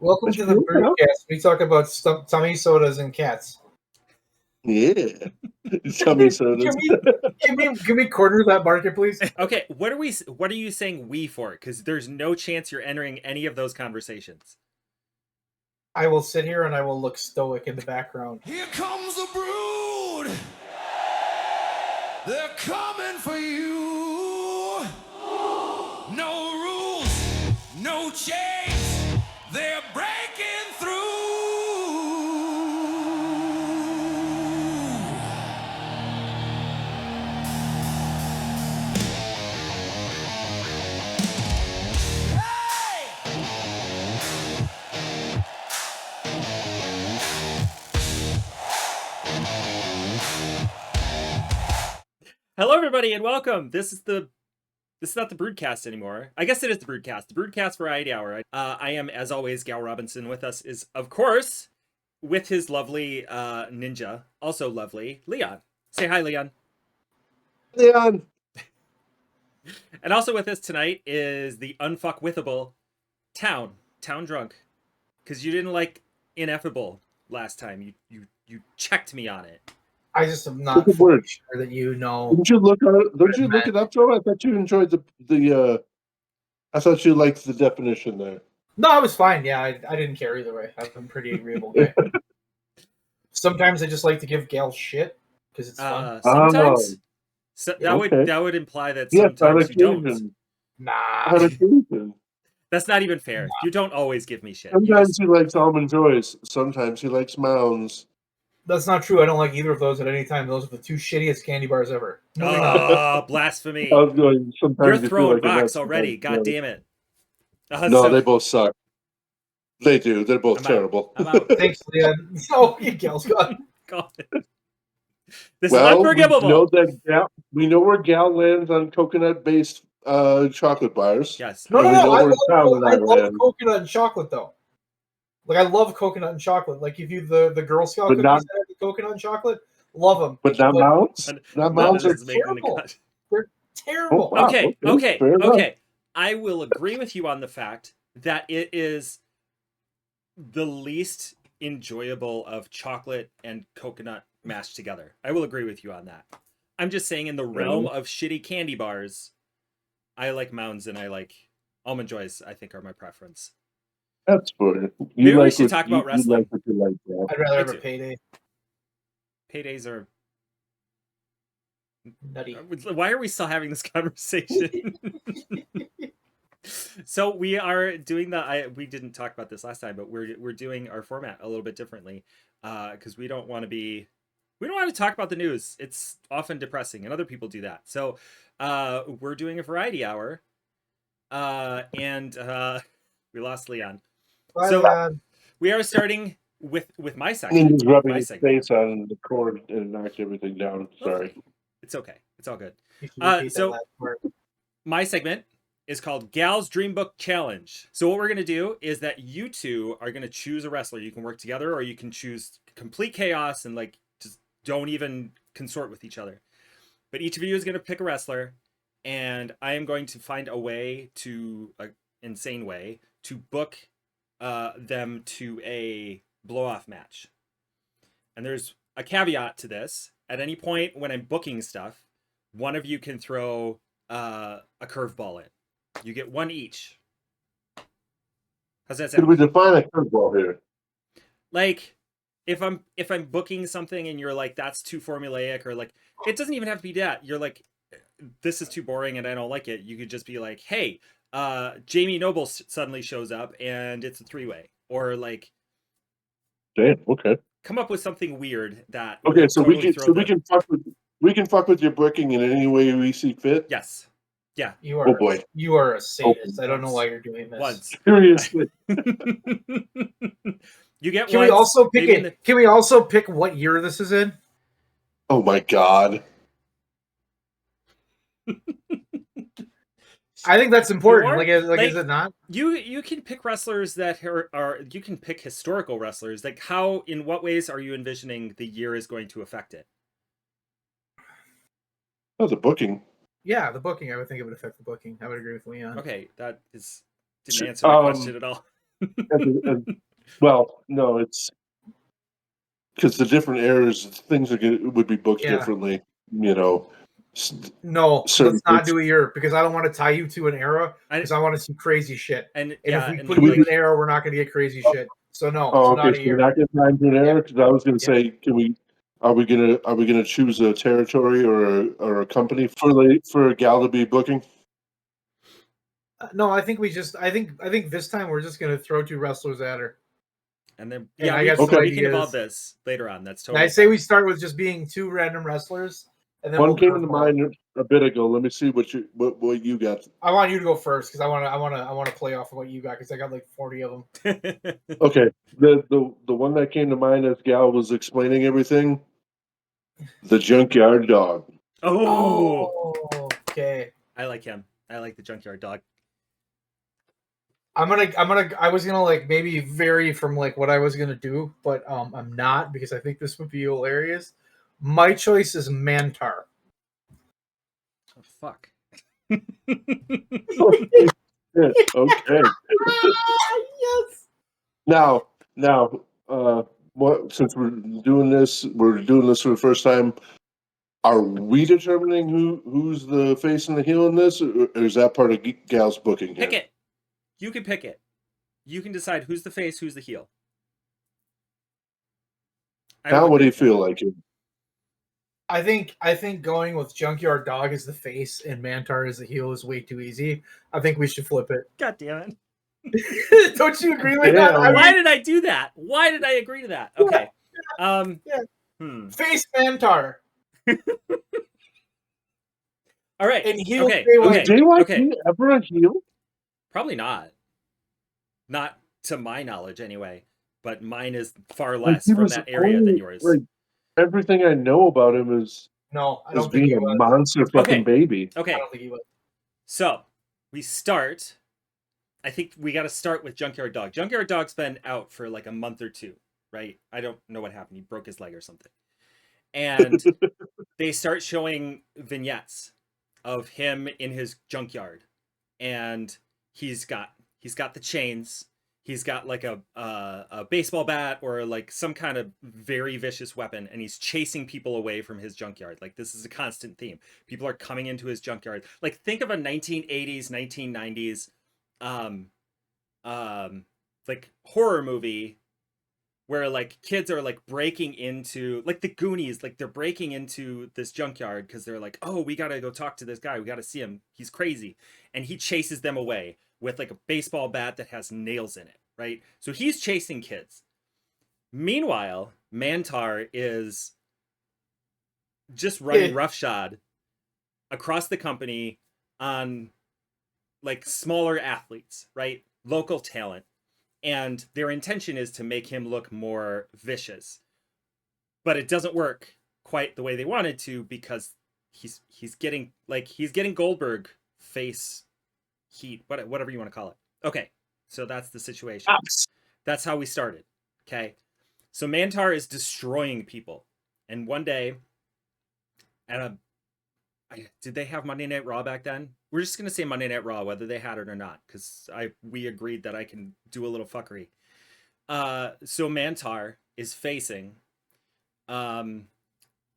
Welcome to the Brewdcast. We talk about tummy sodas and cats. Yeah, tummy sodas. Can we corner that market, please? Okay, what are you saying we for? Because there's no chance you're entering any of those conversations. I will sit here and I will look stoic in the background. Here comes the brood. They're coming for you. No rules, no chains. They're breaking through. Hey! Hello, everybody, and welcome. This is not the Brewdcast anymore. I guess it is the Brewdcast. The Brewdcast Variety Hour. I am, as always, Gal Robinson. With us is, of course, with his lovely ninja, also lovely, Leon. Say hi, Leon. Leon. And also with us tonight is the unfuckwithable Town Drunk. Because you didn't like Ineffable last time. You checked me on it. I just am not Good word. sure that you know. Didn't you look on it? Don't you look it up, Joe? I thought you enjoyed the. I thought you liked the definition there. No, I was fine. Yeah, I didn't care either way. I'm a pretty agreeable guy. Sometimes I just like to give Gail shit because it's fun. Sometimes that okay. would imply that Yes, sometimes on you don't. occasion. Nah. On occasion. That's not even fair. You don't always give me shit. Sometimes he likes almond joys. Sometimes he likes mounds. That's not true. I don't like either of those at any time. Those are the two shittiest candy bars ever. Oh, blasphemy. I was going. Sometimes You're you feel throwing like rocks that's already. God damn it. No, they both suck. They do. They're both I'm terrible. I'm out. Thanks, Leon. Oh, Gail's gone. God. This Well, is unforgivable. We know where Gal lands on coconut-based chocolate bars. Yes. No. We know I where Town love land. coconut and chocolate, though. Like, I love coconut and chocolate. Like, if you the Girl Scout But cookies not- that have the coconut and chocolate, love them. But not mounds? Not mounds they're are is making the terrible. cut. They're terrible. Oh, wow. Okay. Fair enough. I will agree with you on the fact that it is the least enjoyable of chocolate and coconut mashed together. I will agree with you on that. I'm just saying in the realm of shitty candy bars, I like mounds and I like almond joys, I think, are my preference. That's good. Maybe we should talk about wrestling. You like what you like, yeah. I'd rather have Me a too. payday. Paydays are Nutty. Why are we still having this conversation? So we are doing we didn't talk about this last time, but we're doing our format a little bit differently because we don't want to talk about the news. It's often depressing, and other people do that. So we're doing a variety hour, and we lost Leon. So we are starting with my segment. He's rubbing My his segment. face on the cord and knocked everything down. Sorry. It's okay. It's all good. You should repeat So- that last part. My segment is called Gal's Dream Book Challenge. So what we're going to do is that you two are going to choose a wrestler. You can work together or you can choose complete chaos and like just don't even consort with each other. But each of you is going to pick a wrestler and I am going to find a way insane way to book them to a blow-off match. And there's a caveat to this. At any point when I'm booking stuff, one of you can throw a curveball in. You get one each. How's that Could we sound? define a curveball here? Like, if I'm booking something and you're like, that's too formulaic, or like, it doesn't even have to be that. You're like, this is too boring and I don't like it. You could just be like, hey, Jamie Noble suddenly shows up and it's a 3-way, or like, Damn. Okay. come up with something weird that. Okay. will So totally we can fuck with your booking in any way we see fit. Yes. Yeah. You are Oh boy. You are a sadist. I don't know Once. why you're doing this. Once. Seriously. You get Can once, we also pick maybe it? Can we also pick what year this is in? Oh my God. I think that's important. Or, Is it not? You can pick wrestlers that are you can pick historical wrestlers. Like in what ways are you envisioning the year is going to affect it? Oh, the booking. Yeah, the booking. I would think it would affect the booking. I would agree with Leon. Okay, didn't answer my question at all. Well, no, it's because the different eras, things would be booked Yeah. differently. You know, No, certain let's not dates. do a year because I don't want to tie you to an era I- because I want to see crazy shit. And And yeah, if we and put you in an era, we're not going to get crazy shit. So no, Oh, it's okay. not a So year. we're not getting time to an era because I was going to Yeah. say, are we gonna choose a territory or a company for a gal to be booking? No, I think I think this time we're just going to throw 2 wrestlers at her. and then And yeah, I we, got can, some we can evolve ideas. this later on. That's And totally I say fine. we start with just being 2 random wrestlers, and then One we'll came into curveball. mind a bit ago. Let me see what you got. I want you to go first because I want to play off of what you got because I got like 40 of them. Okay, the one that came to mind as Gal was explaining everything, the junkyard dog. Oh, Okay. I like him. I like the junkyard dog. I was gonna like maybe vary from like what I was gonna do, but I'm not because I think this would be hilarious. My choice is Mantar. Oh, fuck. Yeah, okay. Yes. Now, what? Since we're doing this for the first time. Are we determining who's the face and the heel in this, or is that part of Gal's booking here? Pick it. You can pick it. You can decide who's the face, who's the heel. Now, what do you feel like? I think going with Junkyard Dog as the face and Mantar as the heel is way too easy. I think we should flip it. God damn it. Don't you agree with Yeah, that? Why did I do that? Why did I agree to that? Okay. Yeah. Face Mantar. All right. And heel Okay. JYD. Is JYD Okay. ever a heel? Probably not. Not to my knowledge, anyway. But mine is far Like, less he from was that area only, than yours. Like, everything I know about him is No, I as don't think being he a was. monster fucking baby. I Okay. don't think he was. So we start. I think we got to start with Junkyard Dog. Junkyard Dog's been out for like a month or 2, right? I don't know what happened. He broke his leg or something. And they start showing vignettes of him in his junkyard, and he's got the chains. He's got like a baseball bat or like some kind of very vicious weapon, and he's chasing people away from his junkyard. Like, this is a constant theme. People are coming into his junkyard. Like, think of a 1980s, 1990s, like horror movie where like kids are like breaking into, like the Goonies, like they're breaking into this junkyard because they're like, oh, we gotta go talk to this guy. We gotta see him. He's crazy, and he chases them away with like a baseball bat that has nails in it, right? So he's chasing kids. Meanwhile, Mantar is just running roughshod across the company on like smaller athletes, right? Local talent. And their intention is to make him look more vicious. But it doesn't work quite the way they wanted to because he's getting Goldberg face heat, whatever you want to call it. Okay, so that's the situation. That's how we started. Okay, so Mantar is destroying people, and one day, did they have Monday Night Raw back then? We're just gonna say Monday Night Raw, whether they had it or not, because we agreed that I can do a little fuckery. So Mantar is facing Joe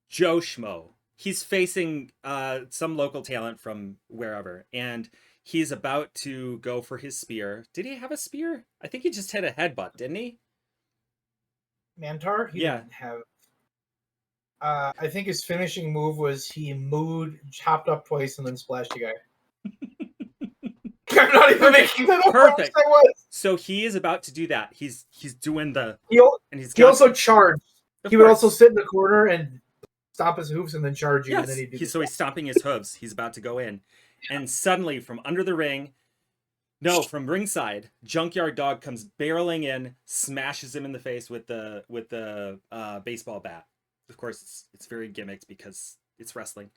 Schmo. He's facing some local talent from wherever, and he's about to go for his spear. Did he have a spear? I think he just hit a headbutt, didn't he? Mantar? He didn't have. I think his finishing move was he mooed, chopped up twice, and then splashed a guy. I'm not even making that up. Perfect. So he is about to do that. He's doing the. He also charged. He would also sit in the corner and stomp his hooves and then charge you. Yes. And then he'd do So he's stomping his hooves. He's about to go in, and suddenly from under the ring, from ringside, Junkyard Dog comes barreling in, smashes him in the face with the baseball bat. Of course, it's very gimmicked because it's wrestling,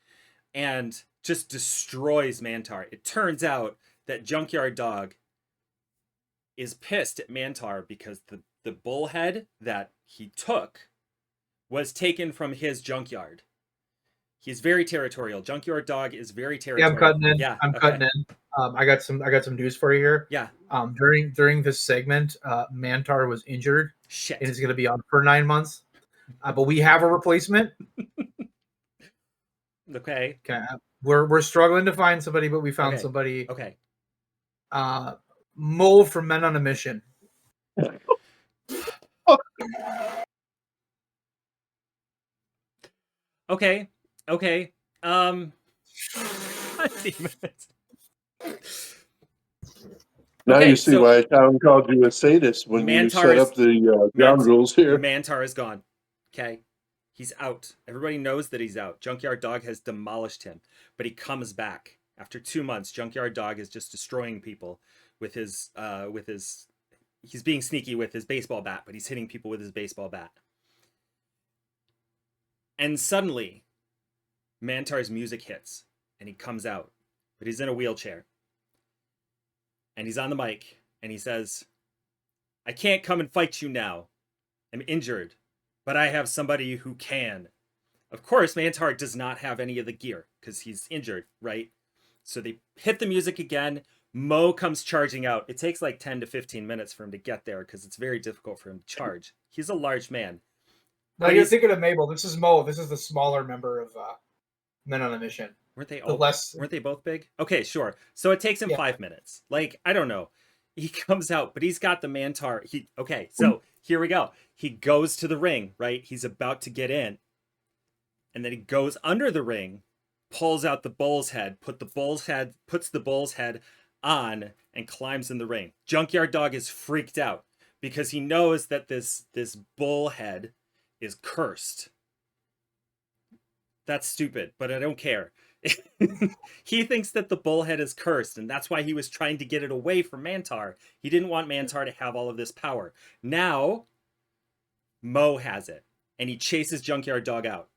and just destroys Mantar. It turns out that Junkyard Dog is pissed at Mantar because the bullhead that he took was taken from his junkyard. He's very territorial. Junkyard Dog is very territorial. Yeah, I'm cutting in. Yeah, I'm cutting in. I got some news for you here. Yeah. During this segment, Mantar was injured Shit. and is going to be out for 9 months. But we have a replacement. Okay. Okay. We're struggling to find somebody, but we found Okay. somebody. Okay. Mo from Men on a Mission. Okay. Okay. God damn it. Now Okay, you see so why Tom called you a sadist when you set up the ground rules here. Mantar is gone. Okay. He's out. Everybody knows that he's out. Junkyard Dog has demolished him, but he comes back. After 2 months, Junkyard Dog is just destroying people with his he's being sneaky with his baseball bat, but he's hitting people with his baseball bat. And suddenly, Mantar's music hits and he comes out, but he's in a wheelchair. And he's on the mic and he says, "I can't come and fight you now. I'm injured, but I have somebody who can." Of course, Mantar does not have any of the gear because he's injured, right? So they hit the music again. Mo comes charging out. It takes like 10 to 15 minutes for him to get there because it's very difficult for him to charge. He's a large man. No, you're thinking of Mabel. This is Mo. This is the smaller member of Men on a Mission. Weren't they weren't they both big? Okay, sure. So it takes him 5 minutes. Like, I don't know. He comes out, but he's got the Mantar. So here we go. He goes to the ring, right? He's about to get in. And then he goes under the ring, pulls out the bull's head, puts the bull's head on, and climbs in the ring. Junkyard Dog is freaked out because he knows that this bull head is cursed. That's stupid, but I don't care. He thinks that the bullhead is cursed, and that's why he was trying to get it away from Mantar. He didn't want Mantar to have all of this power. Now, Mo has it, and he chases Junkyard Dog out.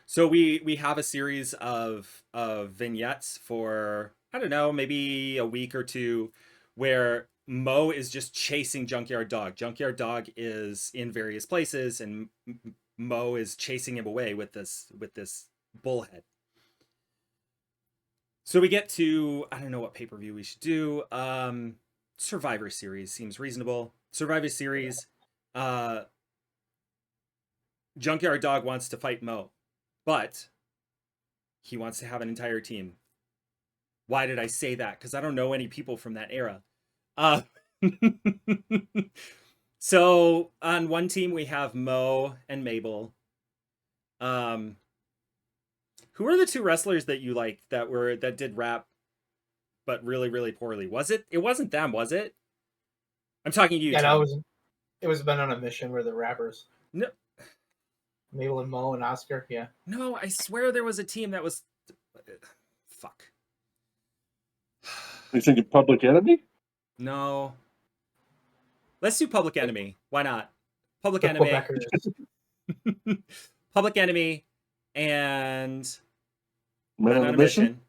So we have a series of vignettes for, I don't know, maybe a week or two, where Mo is just chasing Junkyard Dog. Junkyard Dog is in various places, and Mo is chasing him away with this bullhead. So we get to, I don't know what pay-per-view we should do. Survivor Series seems reasonable. Survivor Series. Junkyard Dog wants to fight Mo, but he wants to have an entire team. Why did I say that? Because I don't know any people from that era. So on one team we have Mo and Mabel. Who are the two wrestlers that you like that did rap but really, really poorly? It wasn't them, was it? I'm talking to you. Yeah, no, it was Men on a Mission where the rappers. No. Mabel and Mo and Oscar, yeah. No, I swear there was a team that was fuck. You thinking Public Enemy? No. Let's do Public Enemy. Why not? Public Enemy. Public Enemy and Men on a Mission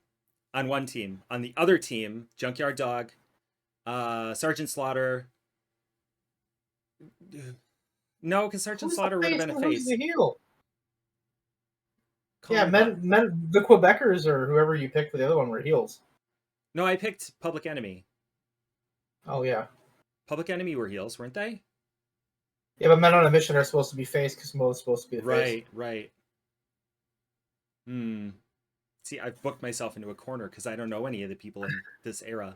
on one team. On the other team, Junkyard Dog, Sergeant Slaughter. No, because Sergeant Slaughter would have been a face. Who's the heel? Yeah, the Quebecers or whoever you picked for the other one were heels. No, I picked Public Enemy. Oh, yeah. Public Enemy were heels, weren't they? Yeah, but Men on a Mission are supposed to be face because Mo is supposed to be the face. Right. See, I've booked myself into a corner because I don't know any of the people in this era.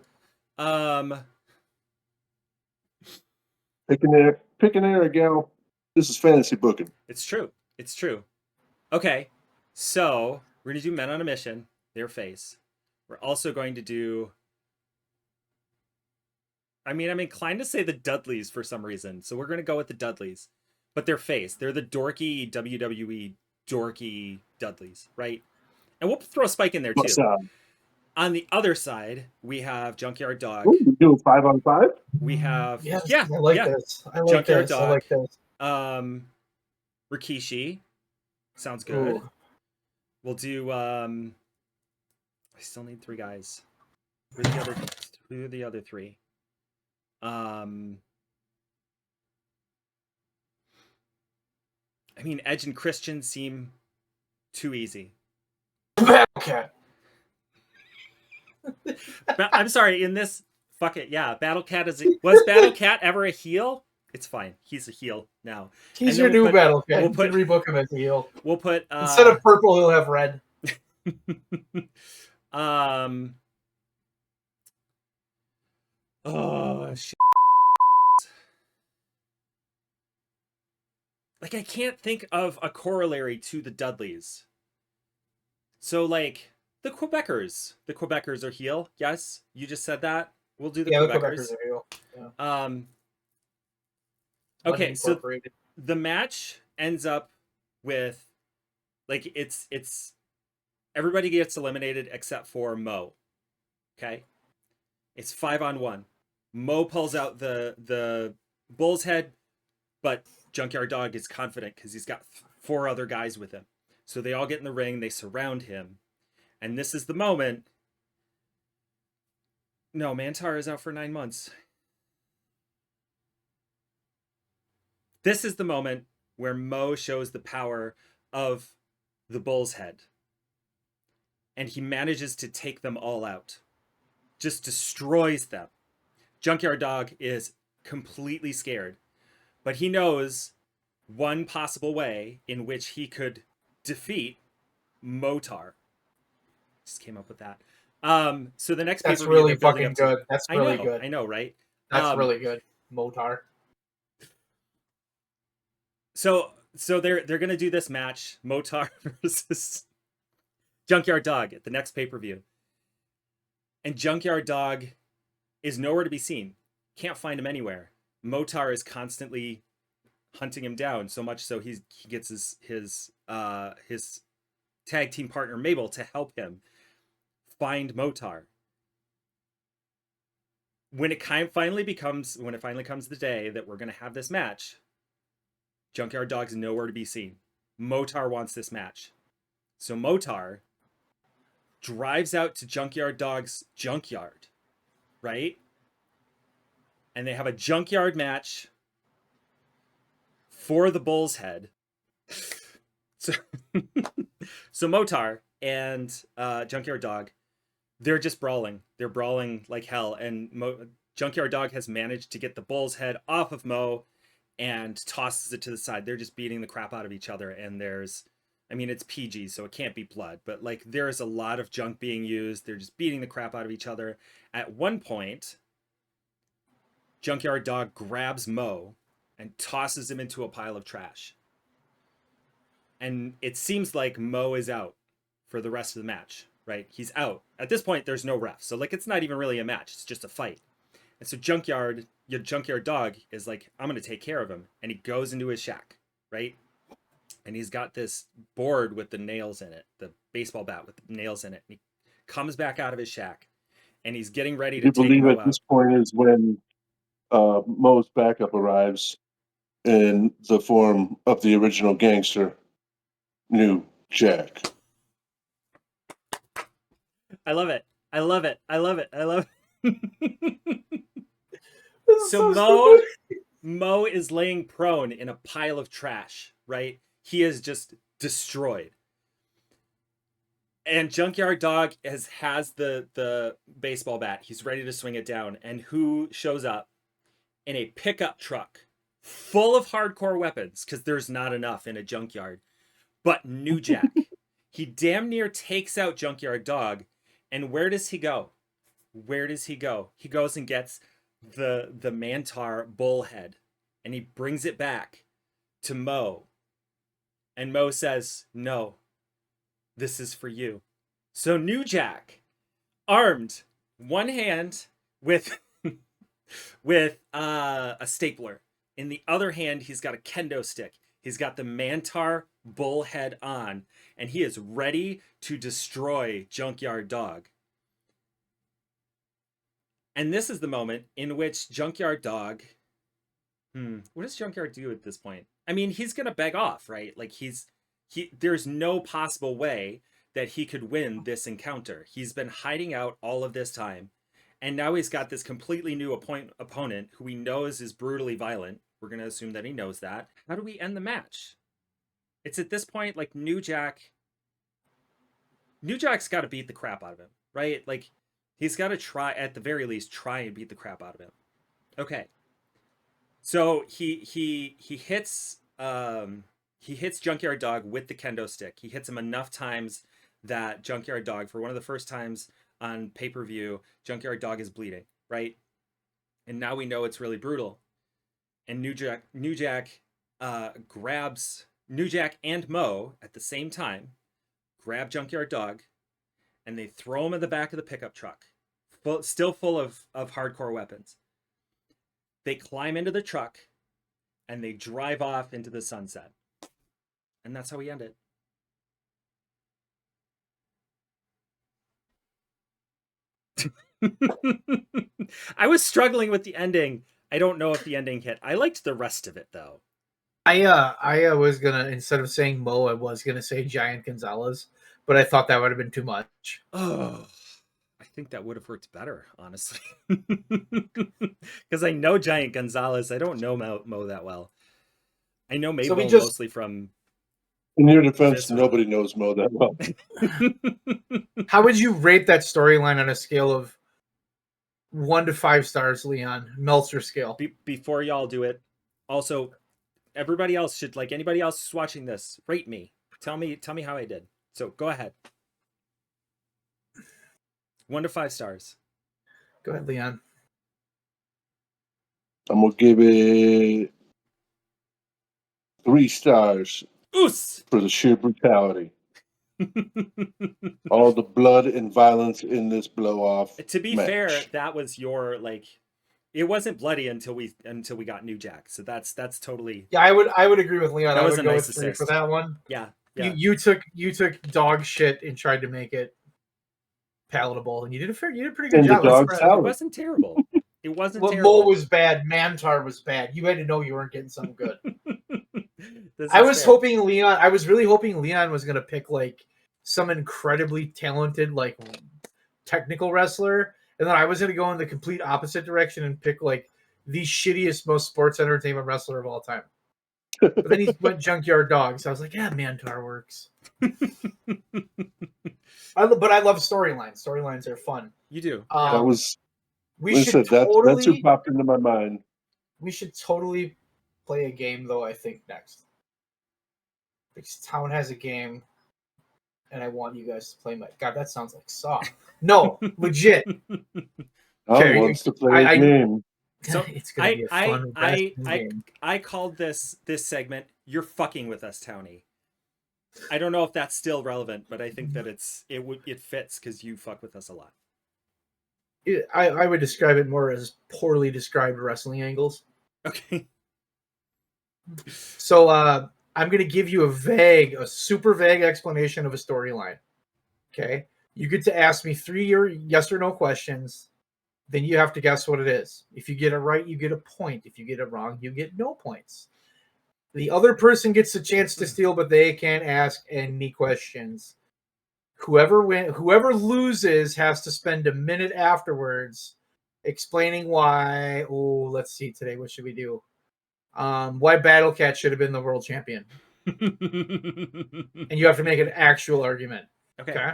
Pick an era, gal. This is fantasy booking. It's true. Okay, so we're going to do Men on a Mission, their face. We're also going to do... I'm inclined to say the Dudleys for some reason, so we're going to go with the Dudleys. But their face. They're the dorky WWE dorky Dudleys, right? And we'll throw Spike in there too. On the other side, we have Junkyard Dog. Ooh, we do 5-on-5? We have this. I like Junkyard this. Dog. I like this. Rikishi. Sounds good. Ooh. We'll do I still need 3 guys. Who are the other 3? Edge and Christian seem too easy. Okay. I'm sorry. In this, fuck it. Yeah, Battle Cat was Battle Cat ever a heel? It's fine. He's a heel now. He's And your then we'll new put- battle cat. we'll You put- can rebook him as a heel. We'll put Instead of purple, he'll have red. Oh shit. Like, I can't think of a corollary to the Dudleys. So, like, the Quebecers are heel. Yes, you just said that. We'll do the Yeah, the Quebecers. Quebecers are heel. Okay, so Incorporated. the match ends up with, like, it's everybody gets eliminated except for Mo. Okay, it's 5-on-1. Mo pulls out the bull's head, but Junkyard Dog is confident because he's got 4 other guys with him. So they all get in the ring, they surround him, and this is the moment. No, Mantar is out for 9 months. This is the moment where Mo shows the power of the bull's head. And he manages to take them all out. Just destroys them. Junkyard Dog is completely scared. But he knows one possible way in which he could defeat Motar. Just came up with that. So the next That's pay-per-view really they're building fucking up to- good. That's really good. I know, right? That's really good. Motar. So they're gonna do this match, Motar versus Junkyard Dog at the next pay-per-view. And Junkyard Dog is nowhere to be seen. Can't find him anywhere. Motar is constantly hunting him down, so much so he gets his tag team partner Mabel to help him find Motar. When it finally comes the day that we're gonna have this match, Junkyard Dog's nowhere to be seen. Motar wants this match. So Motar drives out to Junkyard Dog's junkyard, right? And they have a junkyard match for the bull's head. So, so Motar and Junkyard Dog, they're just brawling. They're brawling like hell. And Junkyard Dog has managed to get the bull's head off of Mo and tosses it to the side. They're just beating the crap out of each other. And it's PG, so it can't be blood. But, like, there's a lot of junk being used. They're just beating the crap out of each other. At one point, Junkyard Dog grabs Mo and tosses him into a pile of trash. And it seems like Mo is out for the rest of the match, right? He's out. At this point, there's no ref. So, like, it's not even really a match. It's just a fight. And so Junkyard Dog is like, I'm going to take care of him. And he goes into his shack, right? And he's got this board with the nails in it, the baseball bat with the nails in it. And he comes back out of his shack. And he's getting ready to You take believe Mo at out. this point is when Mo's backup arrives in the form of the original gangster, New Jack. I love it. I love it. I love it. I love it. So Mo is laying prone in a pile of trash, right? He is just destroyed. And Junkyard Dog has the baseball bat. He's ready to swing it down. And who shows up? In a pickup truck full of hardcore weapons, because there's not enough in a junkyard. But New Jack. He damn near takes out Junkyard Dog. And where does he go? Where does he go? He goes and gets the Mantar bullhead. And he brings it back to Mo. And Mo says, no, this is for you. So New Jack, armed, one hand with a stapler. In the other hand, he's got a kendo stick. He's got the Mantar bullhead on, and he is ready to destroy Junkyard Dog. And this is the moment in which Junkyard Dog... what does Junkyard do at this point? I mean, he's going to beg off, right? Like, there's no possible way that he could win this encounter. He's been hiding out all of this time. And now he's got this completely new opponent who he knows is brutally violent. We're going to assume that he knows that. How do we end the match? It's at this point, like, New Jack's got to beat the crap out of him, right? Like, He's got to try, at the very least, try and beat the crap out of him. Okay. So he hits Junkyard Dog with the kendo stick. He hits him enough times that Junkyard Dog, for one of the first times on pay-per-view, Junkyard Dog is bleeding, right? And now we know it's really brutal. And New Jack grabs New Jack and Mo at the same time, grab Junkyard Dog, and they throw him in the back of the pickup truck, still full of hardcore weapons. They climb into the truck, and they drive off into the sunset. And that's how we end it. I was struggling with the ending. I don't know if the ending hit. I liked the rest of it, though. I was gonna, instead of saying Mo, I was gonna say Giant Gonzalez, but I thought that would have been too much. Oh, I think that would have worked better, honestly. Because I know Giant Gonzalez. I don't know Mo that well. I know Mo mostly from... In your defense, Visceral. nobody knows Mo that well. How would you rate that storyline on a scale of 1 to 5 stars, Leon? Meltzer scale. Before y'all do it, also, everybody else should, like anybody else who's watching this, rate me. Tell me how I did. So go ahead. 1 to 5 stars. Go ahead, Leon. I'm gonna give it 3 stars Oos! for the sheer brutality. All the blood and violence in this blow-off. To be match. fair, that was your, like, it wasn't bloody until we got New Jack. So that's totally... Yeah, I would agree with Leon. That I was would a go nice with 3 for assist. that one. Yeah. You took dog shit and tried to make it palatable, and you did a pretty good And the job. dog That's salad. It wasn't terrible. It wasn't Well, terrible. Mo was bad. Mantar was bad. You had to know you weren't getting something good. This I is was fair. hoping Leon. I was really hoping Leon was gonna pick like some incredibly talented, like technical wrestler, and then I was gonna go in the complete opposite direction and pick like the shittiest, most sports entertainment wrestler of all time. But then he went Junkyard Dog, so I was like, yeah, Mantar works. But I love storylines. Storylines are fun. You do. That was... We Like I should said, that's who totally. popped into my mind. We should totally play a game, though. I think next, because Town has a game, and I want you guys to play my. God, that sounds like Saw. No, legit. Tom wants to play a game. So it's gonna be a fun wrestling game. I called this segment "You're fucking with us, Townie." I don't know if that's still relevant, but I think that it fits because you fuck with us a lot. I would describe it more as poorly described wrestling angles. Okay. So I'm going to give you a super vague explanation of a storyline. Okay? You get to ask me 3 yes or no questions. Then you have to guess what it is. If you get it right, you get a point. If you get it wrong, you get no points. The other person gets a chance to steal, but they can't ask any questions. Whoever loses has to spend a minute afterwards explaining why. Oh, let's see today. What should we do? Why Battle Cat should have been the world champion. And you have to make an actual argument. Okay.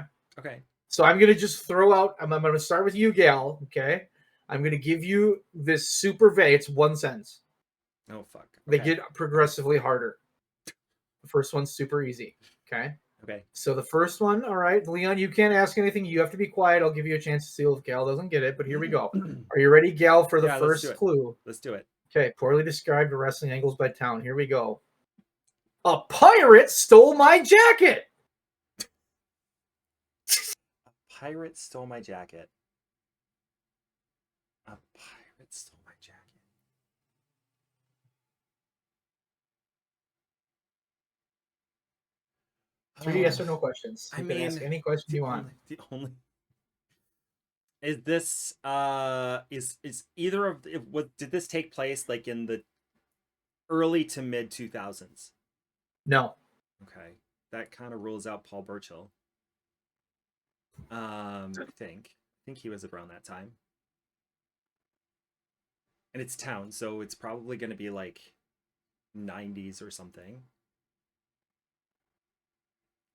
So I'm gonna just throw out. I'm gonna start with you, Gal. Okay. I'm gonna give you this super vague. It's 1 sentence. Oh fuck. They get progressively harder. The first one's super easy. Okay. Okay. So the first one, all right, Leon, you can't ask anything. You have to be quiet. I'll give you a chance to steal if Gal doesn't get it. But here we go. Are you ready, Gal, for the first clue? Let's do it. Okay. Poorly described wrestling angles by Town. Here we go. A pirate stole my jacket. A pirate stole my jacket. A pirate stole my jacket. 3 yes or no questions. You I can mean, ask any question you want. The only is this is either of did this take place like in the early to mid 2000s? No. Okay, that kind of rules out Paul Burchill. I think he was around that time, and it's Town, so it's probably going to be like 90s or something.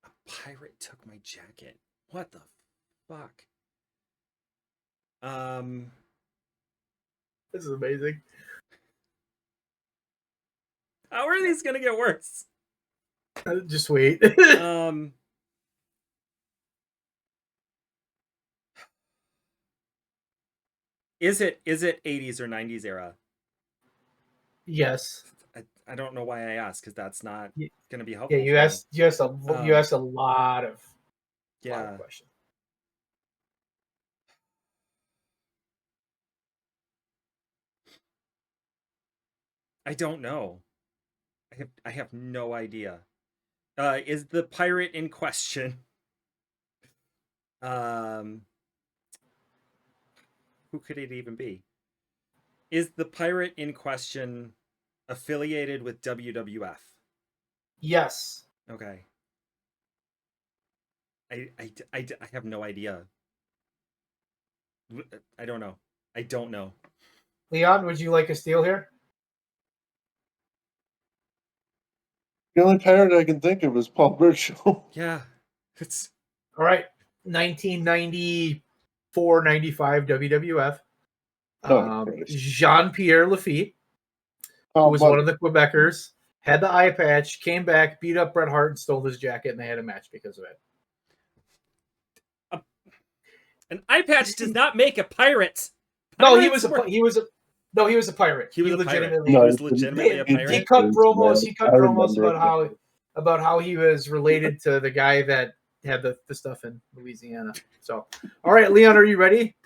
A pirate took my jacket. What the fuck? This is amazing. How are these gonna get worse? Just wait. Is it 80s or 90s era? Yes. I don't know why I asked, because that's not gonna be helpful. Yeah, you for me. asked a lot of Yeah. questions. I don't know. I have no idea. Is the pirate in question? Who could it even be? Is the pirate in question affiliated with WWF? Yes. Okay. I have no idea. I don't know. I don't know. Leon, would you like a steal here? The only pirate I can think of is Paul Burchill. Yeah. It's All right. 1994, 95 WWF. Christ. Jean-Pierre Lafitte, who Oh, was one of the Quebecers, had the eye patch, came back, beat up Bret Hart, and stole his jacket, and they had a match because of it. an eye patch does not make a pirate. No, he Pirates was a were- he was a pirate. He was a pirate. legitimately He No, was legitimately a he pirate. cut promos. He cut I promos remember. about how he was related to the guy that had the stuff in Louisiana. So, all right, Leon, are you ready?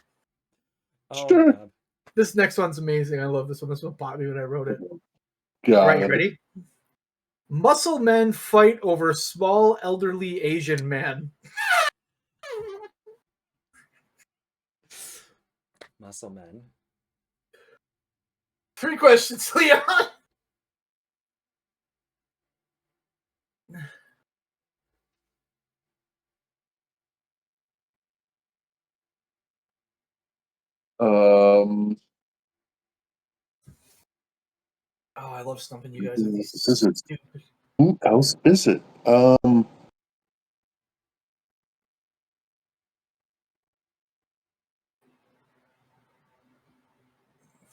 Oh, Sure. God. This next one's amazing. I love this one. This one popped me when I wrote it. God. All right, you ready? Muscle men fight over small elderly Asian man. Muscle men. 3 questions, Leon. Um, Oh, I love stumping you guys with these Is it- stupid. who else is it?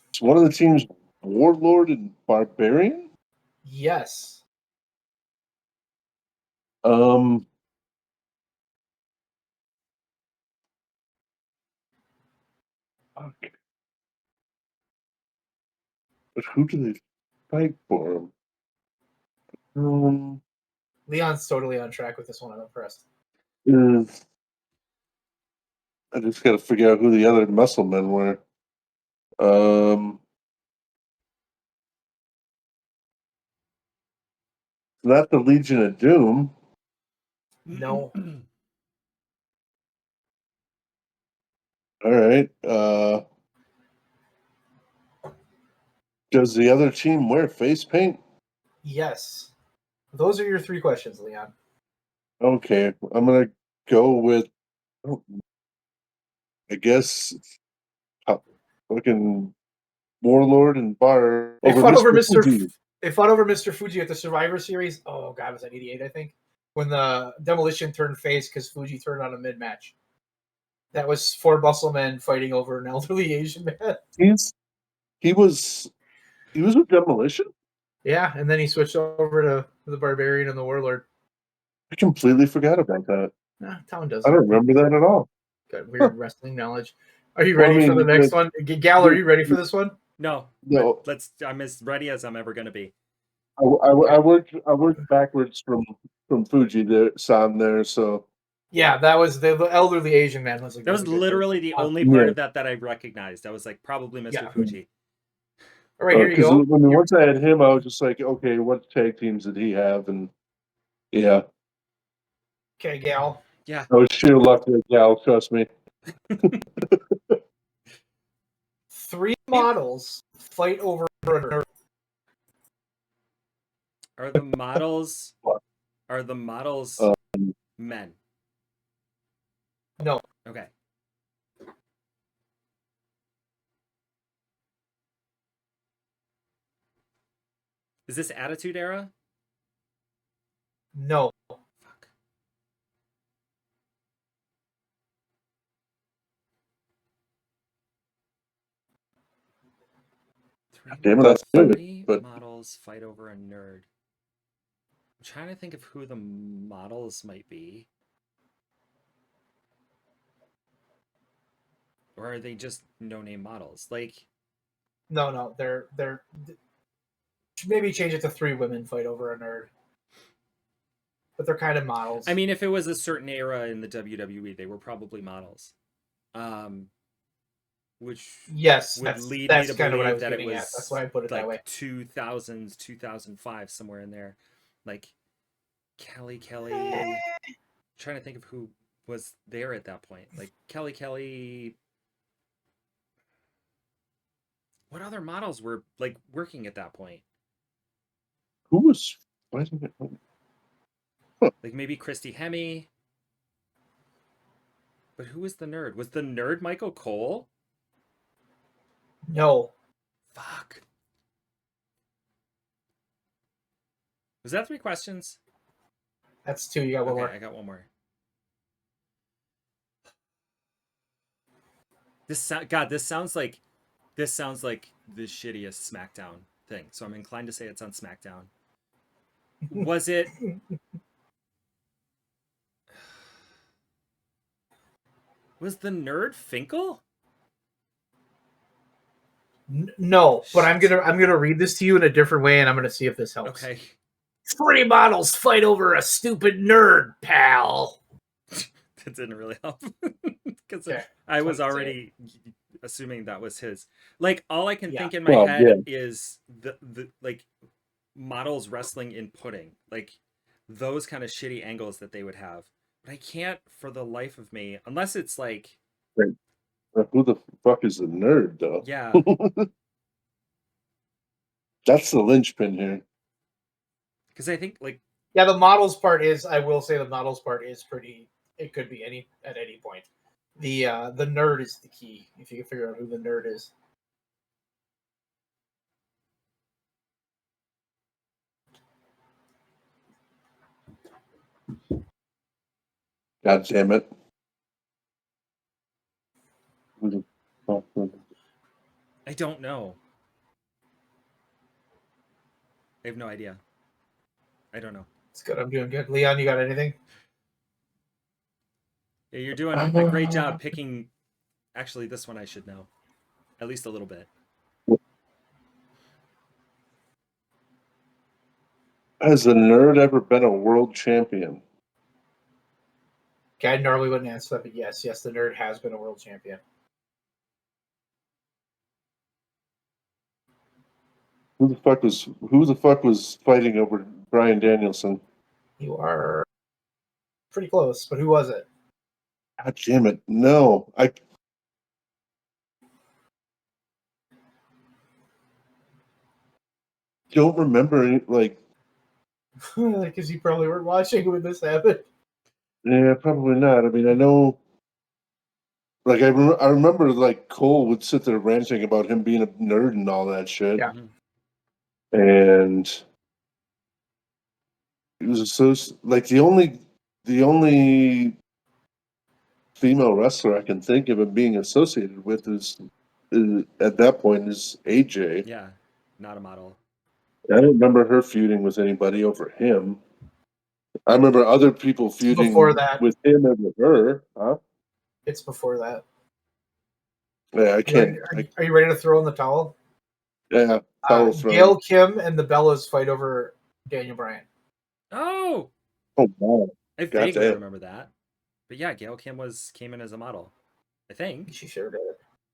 It's one of the teams, Warlord and Barbarian. Yes. Fuck. But who do they fight for? Leon's totally on track with this one. I'm impressed. I just got to figure out who the other muscle men were. Not the Legion of Doom. No. All right. Does the other team wear face paint? Yes. Those are your 3 questions, Leon. Okay, I'm gonna go with. I guess fucking Warlord and Bar They over fought over Mr. Fuji. They fought over Mr. Fuji at the Survivor Series. Oh God, was that '88? I think when the Demolition turned face because Fuji turned on a mid match. That was 4 muscle men fighting over an elderly Asian man. He was with Demolition. Yeah, and then he switched over to the Barbarian and the Warlord. I completely forgot about that. Town does. I don't remember that at all. Got weird wrestling knowledge. Are you Well, I ready for mean, the next one? Gal, are you ready for this one? No. No. But I'm as ready as I'm ever going to be. I worked backwards from Fuji san there, so Yeah, that was the elderly Asian man. Was That was literally the only part of that I recognized. I was like, probably Mr. Yeah. Fuji. All right, here you because go. once I had him, I was just like, okay, what tag teams did he have? And yeah, Okay, Gal. Yeah. I was sheer luck with Gal. Trust me. 3 models fight over a Are the models men? No. Okay. Is this Attitude Era? No. Fuck. Damn it, I knew it. Three But models fight over a nerd. I'm trying to think of who the models might be. Or are they just no-name models? Like, No, they're maybe change it to 3 women fight over a nerd. But they're kind of models. I mean, if it was a certain era in the WWE, they were probably models. Which yes, would that's lead me that's to kind of what I believe was that it getting was at. That's why I put it that way. like 2000s, 2005, somewhere in there. Like Kelly. Trying to think of who was there at that point. Like Kelly. What other models were like working at that point? who was fighting it? Like maybe Christy Hemme. But who was the nerd? Was the nerd Michael Cole? No. Fuck. Was that 3 questions? That's 2. You got one Okay, more. I got one more. This sounds like the shittiest SmackDown thing. So I'm inclined to say it's on SmackDown. Was it? Was the nerd Finkel? No, but I'm gonna read this to you in a different way, and I'm gonna see if this helps. Okay. 3 models fight over a stupid nerd, pal. That didn't really help because Okay, I was that's already assuming that was his. Like all I can Yeah. think in my Well, head yeah. is the like models wrestling in pudding, like those kind of shitty angles that they would have. But I can't for the life of me, unless it's like, Who the fuck is the nerd, though? yeah, That's the linchpin here. because I think like Yeah, the models part is. I will say the models part is pretty. It could be at any point. The nerd is the key. If you can figure out who the nerd is. God damn it. Who the fuck was it? I don't know. I have no idea. I don't know. It's good. I'm doing good. Leon, you got anything? Yeah, you're doing a great job picking. Actually, this one I should know, at least a little bit. Has the nerd ever been a world champion? Okay, I normally wouldn't answer that, but yes, the nerd has been a world champion. Who the fuck was fighting over Bryan Danielson? You are pretty close, but who was it? God damn it. No. I don't remember any, like, Because you probably weren't watching when this happened. yeah, probably not. I mean, I know, like, I remember, like, Cole would sit there ranting about him being a nerd and all that shit. Yeah. And it was so, like, the only female wrestler I can think of it being associated with is at that point is AJ. Yeah, not a model. I don't remember her feuding with anybody over him. I remember other people feuding Before that. with him and with her. Huh? It's before that. Yeah, I can't. Are you ready to throw in the towel? Yeah, towel throwing. Gail Kim and the Bellas fight over Daniel Bryan. Oh, Oh wow! I God vaguely damn. remember that. But yeah, Gail Kim came in as a model. I think She sure did.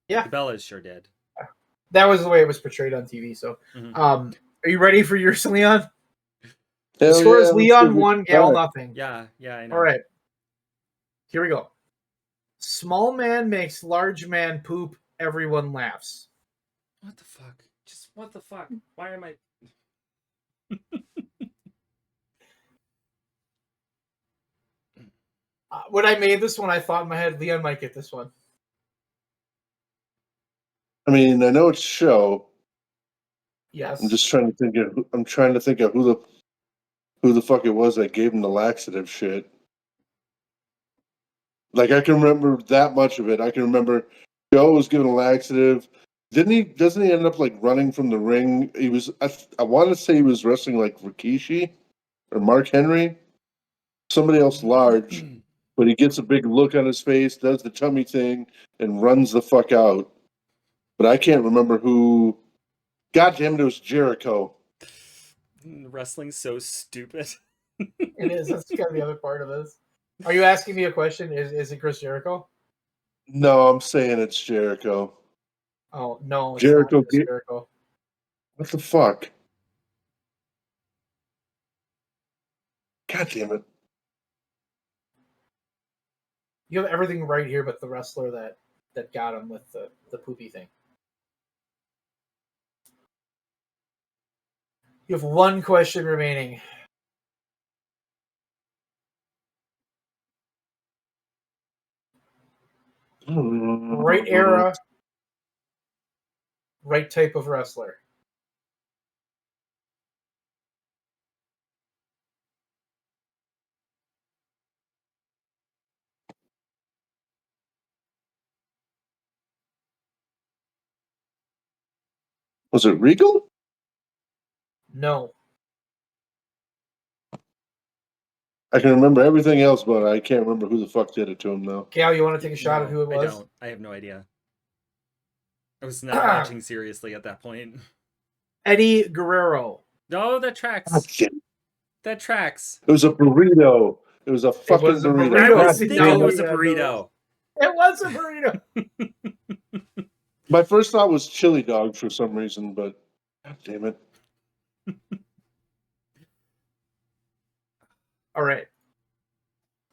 the Bellas sure did. That was the way it was portrayed on TV. So, Mhm. Are you ready for yours, Leon? The Hell score yeah, is let's Leon do 1, it. Gail nothing. Yeah, I know. All right. Here we go. Small man makes large man poop. Everyone laughs. What the fuck? Just what the fuck? Why am I? When I made this one, I thought in my head Leon might get this one. I mean, I know it's show. Yes. I'm just trying to think of. I'm trying to think of who the fuck it was that gave him the laxative shit. Like I can remember that much of it. I can remember Joe was given a laxative. Doesn't he end up like running from the ring? He was. I want to say he was wrestling like Rikishi or Mark Henry, somebody else large, but he gets a big look on his face, does the tummy thing, and runs the fuck out. But I can't remember who. God damn it was Jericho. Wrestling's so stupid. It is. That's kind of the other part of this. Are you asking me a question? Is it Chris Jericho? No, I'm saying it's Jericho. Oh no, it's Jericho. not Chris Jericho. What the fuck? God damn it. You have everything right here, but the wrestler that got him with the poopy thing. You have one question remaining. Right era, right type of wrestler. Was it Regal? No. I can remember everything else, but I can't remember who the fuck did it to him now. Cal, you want to take a shot at who it was? I don't. I have no idea. I was not watching seriously at that point. Eddie Guerrero. No, that tracks. God damn it. That tracks. It was a burrito. It was a fucking was a burrito. burrito. I was God thinking damn it was a it. burrito. It was a burrito. My first thought was chili dog for some reason, but god damn it. All right.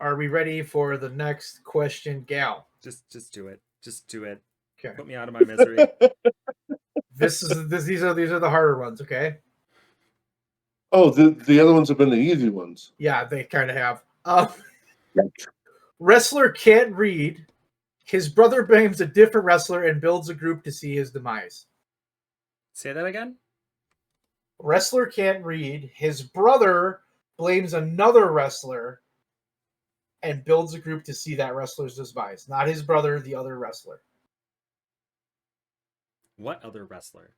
Are we ready for the next question, Gal? Just do it. Just do it. Okay. Put me out of my misery. These are the harder ones, okay? Oh, the other ones have been the easy ones. Yeah, they kind of have. Wrestler can't read. His brother blames a different wrestler and builds a group to see his demise. Say that again? Wrestler can't read. His brother blames another wrestler and builds a group to see that wrestler's demise. Not his brother, the other wrestler. What other wrestler?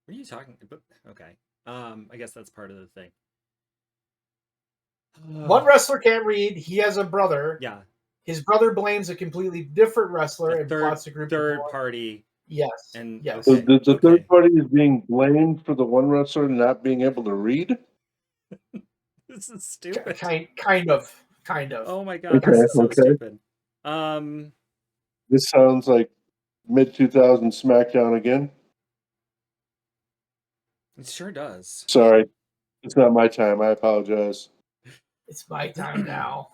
What are you talking about? Okay. I guess that's part of the thing. One wrestler can't read. He has a brother. Yeah. His brother blames a completely different wrestler and plots a group. Third party. Yes. And yes. So okay, the third party is being blamed for the one wrestler not being able to read? This is stupid. Kind of. Oh my god, Okay, this is so okay. stupid. This sounds like mid-2000 SmackDown again. It sure does. Sorry. It's not my time. I apologize. It's my time now.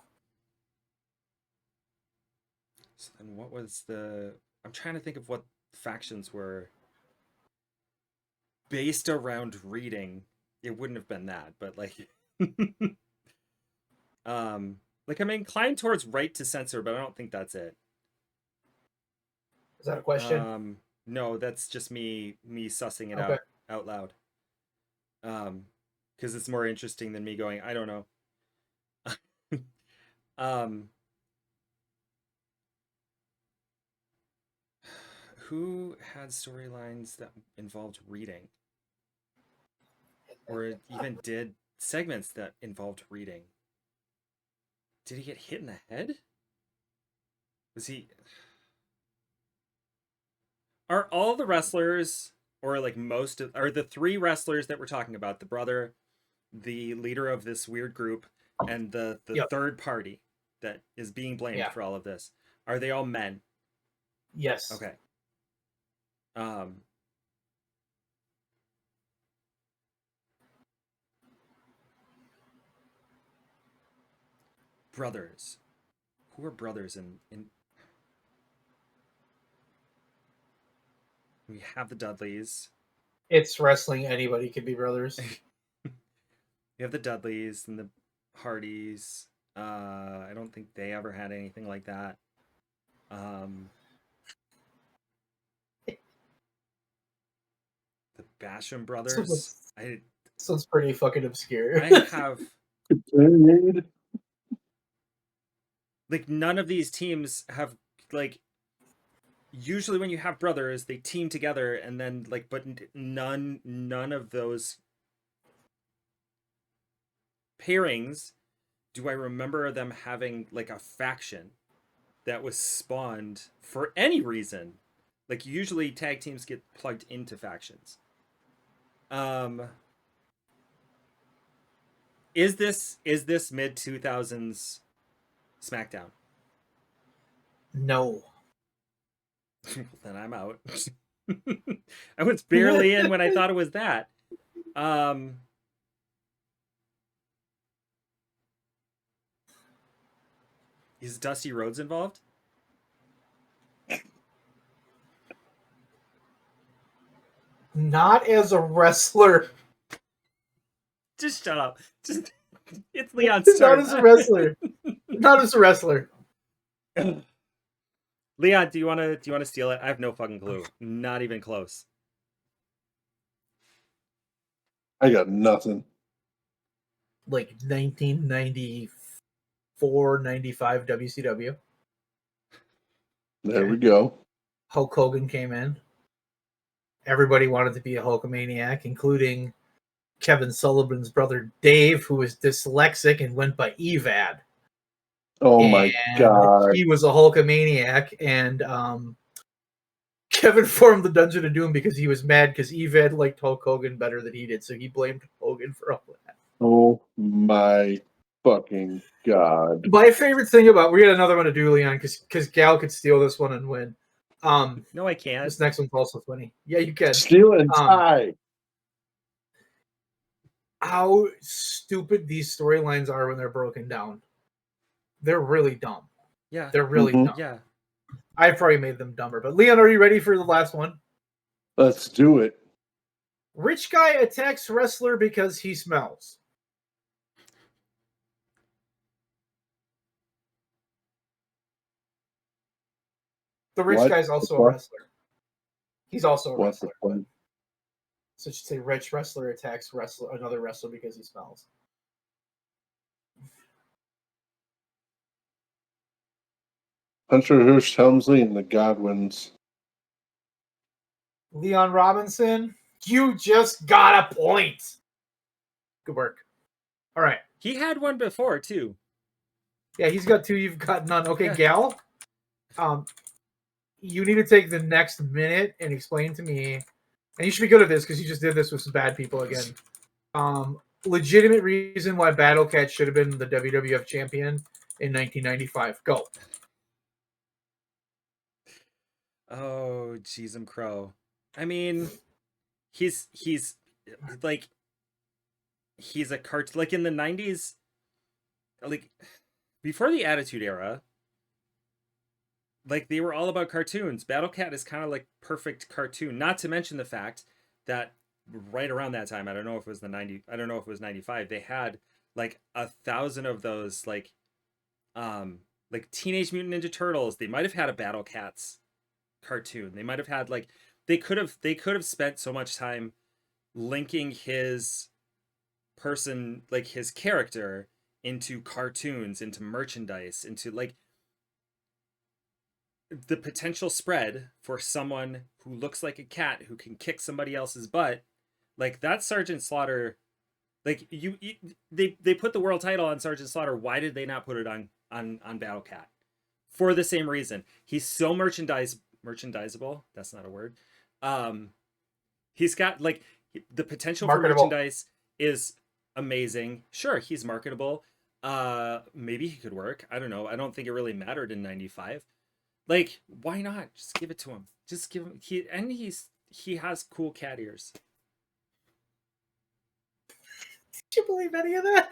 So then what was the... I'm trying to think of what factions were based around reading. It wouldn't have been that, but like... like I'm inclined towards right to censor, but I don't think that's it. Is that a question? No, that's just me sussing it out loud. Because it's more interesting than me going, I don't know. Who had storylines that involved reading? Or even did segments that involved reading? Did he get hit in the head? Was he... Are all the wrestlers, or like most of... Are the three wrestlers that we're talking about, the brother, the leader of this weird group, and the third party that is being blamed for all of this, are they all men? Yes. Okay. Brothers. Who are brothers in we have the Dudleys. It's wrestling. Anybody can be brothers. We have the Dudleys and the Hardys. I don't think they ever had anything like that. The Basham brothers. This one's pretty fucking obscure. I have like none of these teams have like usually when you have brothers, they team together, and then like, but none of those pairings do I remember them having like a faction that was spawned for any reason. Like usually tag teams get plugged into factions. Is this mid 2000s SmackDown? No. Then I'm out. I was barely in when I thought it was that. Is Dusty Rhodes involved? Not as a wrestler. Just shut up. Just it's Leon Not Stern. as a wrestler. Not as a wrestler. Leon, do you want to steal it? I have no fucking clue. Not even close. I got nothing. Like 1994, 95 WCW. There we go. Hulk Hogan came in. Everybody wanted to be a Hulkamaniac, including Kevin Sullivan's brother Dave, who was dyslexic and went by Evad. Oh my God. He was a Hulkamaniac, and Kevin formed the Dungeon of Doom because he was mad because Evad liked Hulk Hogan better than he did, so he blamed Hogan for all that. Oh my fucking God. My favorite thing about we got another one to do, Leon, because Gal could steal this one and win. No, I can't. This next one's also funny. Yeah, you can. Steal and tie. How stupid these storylines are when they're broken down. They're really dumb. Yeah. They're really dumb. Yeah. I probably made them dumber. But Leon, are you ready for the last one? Let's do it. Rich guy attacks wrestler because he smells. The rich What guy's also the a fuck? wrestler. He's also a What's the wrestler. fun? So it should say rich wrestler attacks another wrestler because he smells. Hunter Hearst Helmsley and the Godwins. Leon Robinson, you just got a point. Good work. All right. He had one before too. Yeah, he's got two. You've got none. Okay, Yeah. Gal. You need to take the next minute and explain to me, and you should be good at this because you just did this with some bad people again. Legitimate reason why Battle Cat should have been the WWF champion in 1995. Go. Oh, jeez, I'm Crow. I mean, he's like he's a cart like in the 90s, like before the Attitude Era. Like they were all about cartoons. Battle Cat is kind of like perfect cartoon. Not to mention the fact that right around that time, I don't know if it was 95, they had like 1,000 of those like Teenage Mutant Ninja Turtles. They might have had a Battle Cats cartoon. They might have had like they could have spent so much time linking his person, like his character, into cartoons, into merchandise, into like the potential spread for someone who looks like a cat who can kick somebody else's butt. Like that Sergeant Slaughter, like they put the world title on Sergeant Slaughter. Why did they not put it on Battle Cat? For the same reason. He's so merchandisable. That's not a word. He's got like the potential Marketable. for merchandise is amazing. Sure, he's marketable. Maybe he could work. I don't know. I don't think it really mattered in 95. Like, why not? Just give it to him. Just give him. He has cool cat ears. Did you believe any of that?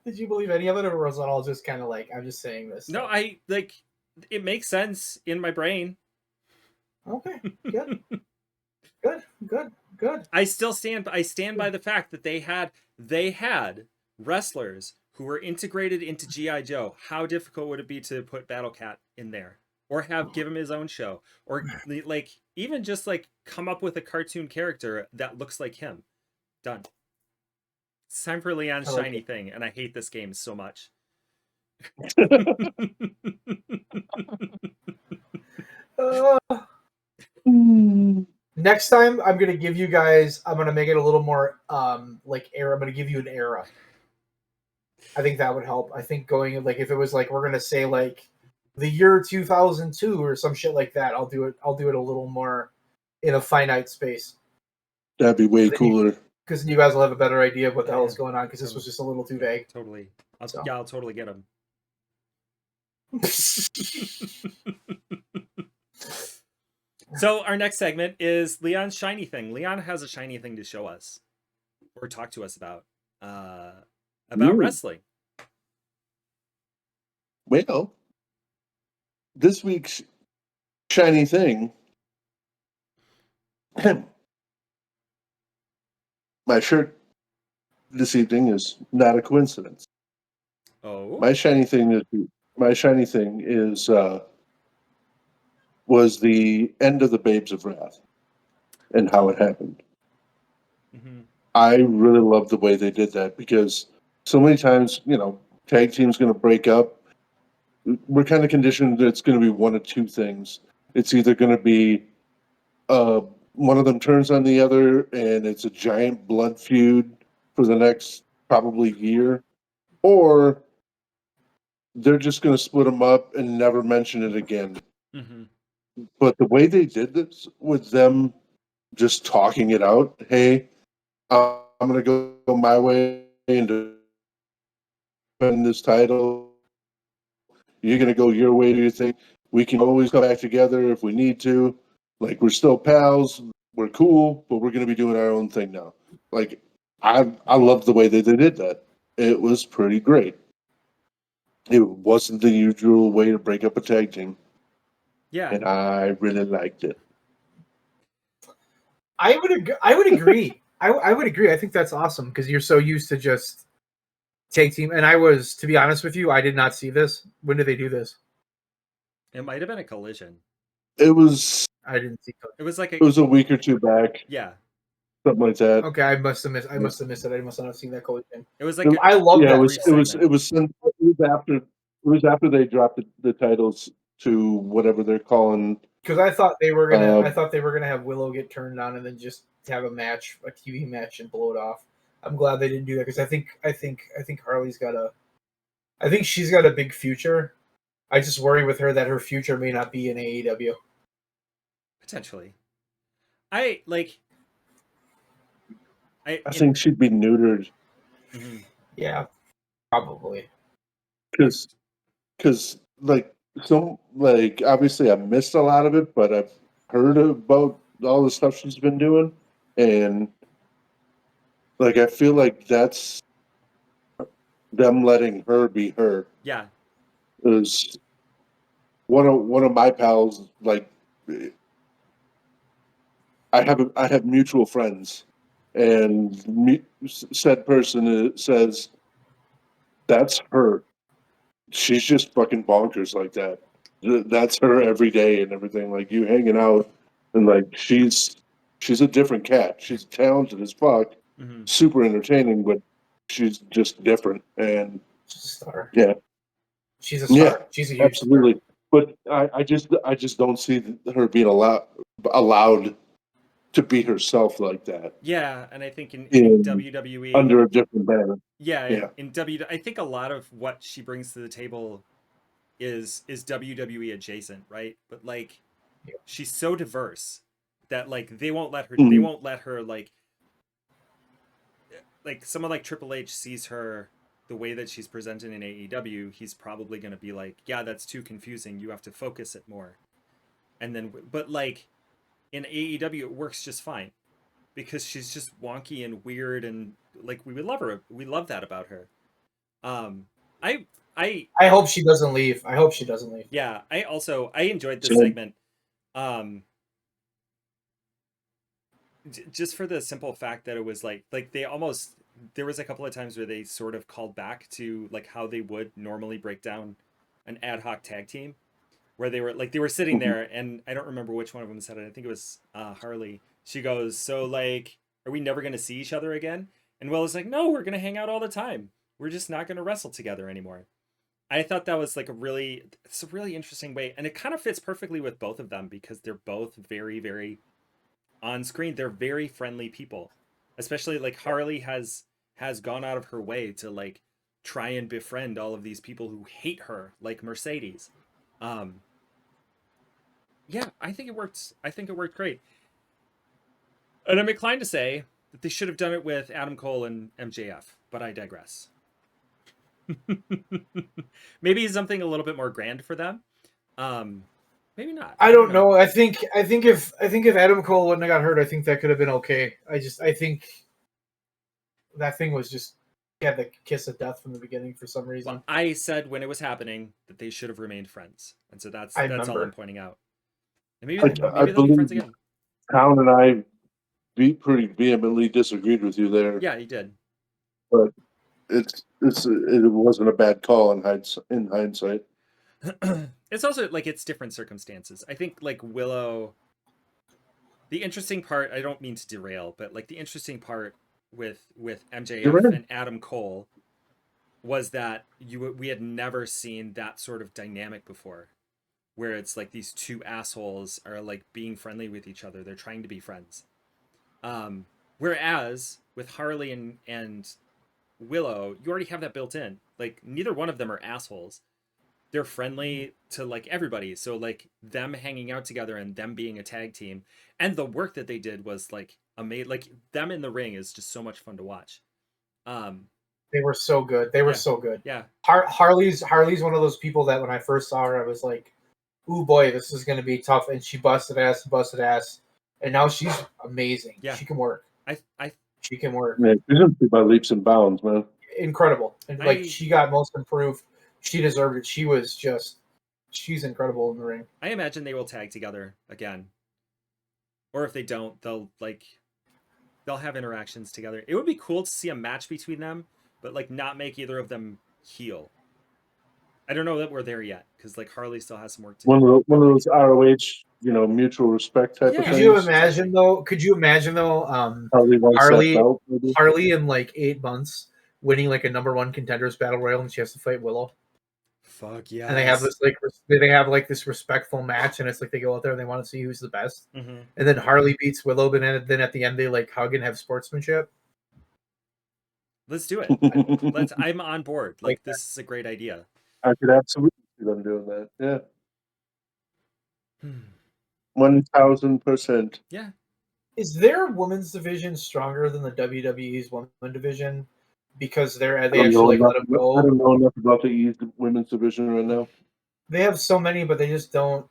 Did you believe any of it, or was it all just kind of like I'm just saying this? No, I like. It makes sense in my brain. Okay, good, good. I stand by the fact that they had wrestlers who were integrated into G.I. Joe. How difficult would it be to put Battle Cat in there? Or give him his own show? Or like even just like come up with a cartoon character that looks like him. Done. It's time for Leon's shiny thing, and I hate this game so much. Uh, next time, I'm gonna give you guys. I'm gonna make it a little more like era. I'm gonna give you an era. I think that would help. I think going like if it was like we're gonna say like the year 2002 or some shit like that. I'll do it. I'll do it a little more in a finite space. That'd be way cooler. Because you guys will have a better idea of what the hell is Yeah. going on. Because this was just a little too vague. Totally. So. Yeah, I'll totally get him. So our next segment is Leon's shiny thing. Leon has a shiny thing to show us or talk to us about wrestling. Well, this week's shiny thing. My shirt this evening is not a coincidence. Oh, My shiny thing is was the end of the Babes of Wrath and how it happened. mm-hmm. I really love the way they did that because so many times, tag team's going to break up. We're kind of conditioned that it's going to be one of two things. It's either going to be one of them turns on the other and it's a giant blood feud for the next probably year, or they're just going to split them up and never mention it again. Mm-hmm. But the way they did this with them just talking it out, hey, I'm going to go my way and defend this title. You're going to go your way, do you think? We can always come back together if we need to. Like, we're still pals. We're cool, but we're going to be doing our own thing now. Like, I love the way that they did that. It was pretty great. It wasn't the usual way to break up a tag team. Yeah. And I really liked it. I would agree. I would agree. I think that's awesome because you're so used to just tag team. And I was, to be honest with you, I did not see this. When did they do this? It might have been a collision. It was. I didn't see. It was like It was a week or two back. Yeah. Something like that. Okay, I must have missed. I must have missed it. I must not have seen that collision. It was like I love that. It was after they dropped the titles to whatever they're calling. Because I thought they were gonna have Willow get turned on and then just have a match, a TV match, and blow it off. I'm glad they didn't do that because I think Harley's got I think she's got a big future. I just worry with her that her future may not be in AEW. Potentially. I think she'd be neutered. Mm-hmm. Yeah, probably. Because obviously I missed a lot of it, but I've heard about all the stuff she's been doing, and I feel like that's them letting her be her. Yeah. Is one of my pals, I have mutual friends, and said person says that's her. She's just fucking bonkers like that. That's her every day and everything. Like, you hanging out, and she's a different cat. She's talented as fuck, Mm-hmm. super entertaining, but she's just different. And she's a star. Yeah, she's a star. Yeah, she's a huge absolutely. Star. But I just don't see her being allowed to be herself like that. Yeah, and I think in WWE under a different banner. Yeah. In WWE, I think a lot of what she brings to the table is WWE adjacent, right? But she's so diverse that they won't let her. Mm-hmm. They won't let her like someone like Triple H sees her the way that she's presented in AEW. He's probably going to be like, yeah, that's too confusing. You have to focus it more. And then, but in AEW, it works just fine because she's just wonky and weird, and we would love her. We love that about her. I hope she doesn't leave. I hope she doesn't leave. Yeah, I enjoyed this segment. Just for the simple fact that it was there was a couple of times where they sort of called back to how they would normally break down an ad hoc tag team, where they were sitting there, and I don't remember which one of them said it. I think it was Harley. She goes, so are we never going to see each other again? And Will is like, no, we're going to hang out all the time. We're just not going to wrestle together anymore. I thought that was like it's a really interesting way, and it kind of fits perfectly with both of them because they're both very, very on screen. They're very friendly people, especially like Harley has gone out of her way to like try and befriend all of these people who hate her, like Mercedes. Um, yeah, I think it worked. I think it worked great, and I'm inclined to say that they should have done it with Adam Cole and MJF, but I digress. Maybe something a little bit more grand for them. Um, maybe not. I don't know. I think if Adam Cole wouldn't have got hurt, I think that could have been okay. I think that thing was just he had the kiss of death from the beginning for some reason. Well, I said when it was happening that they should have remained friends, and so that's I all remember. I'm pointing out. And maybe I they'll be friends believe again. Town and I pretty vehemently disagreed with you there, Yeah, he did. but it wasn't a bad call in hindsight. It's also like it's different circumstances. I think like Willow. The interesting part, I don't mean to derail, but like the interesting part with MJF You're right. and Adam Cole was that we had never seen that sort of dynamic before, where it's like these two assholes are like being friendly with each other. They're trying to be friends. Whereas with Harley and Willow, you already have that built in. Like neither one of them are assholes. They're friendly to like everybody. So like them hanging out together and them being a tag team and the work that they did was like amazing. Like them in the ring is just so much fun to watch. They were so good. They were so good. Yeah. Harley's one of those people that when I first saw her, I was like, "Ooh boy, this is going to be tough." And she busted ass, and now she's amazing. Yeah. She can work. She can work. Yeah, she's improved by leaps and bounds, man. Incredible. And like she got most improved. She deserved it. She's incredible in the ring. I imagine they will tag together again. Or if they don't, they'll have interactions together. It would be cool to see a match between them, but like not make either of them heel. I don't know that we're there yet because like Harley still has some work to do. One of those ROH, mutual respect type of Yeah. things. Could you imagine though? Harley wants that belt, maybe? Harley in like 8 months winning like a #1 contenders battle royal, and she has to fight Willow. Fuck yeah. And they have this respectful match, and it's like they go out there and they want to see who's the best. Mm-hmm. And then Harley beats Willow, but then at the end they like hug and have sportsmanship. Let's do it. I'm on board. Like this is a great idea. I could absolutely see them doing that. Yeah. 1000%. Yeah. Is their women's division stronger than the WWE's women's division? Because they actually like let them go. I don't know enough about the women's division right now. They have so many, but they just don't.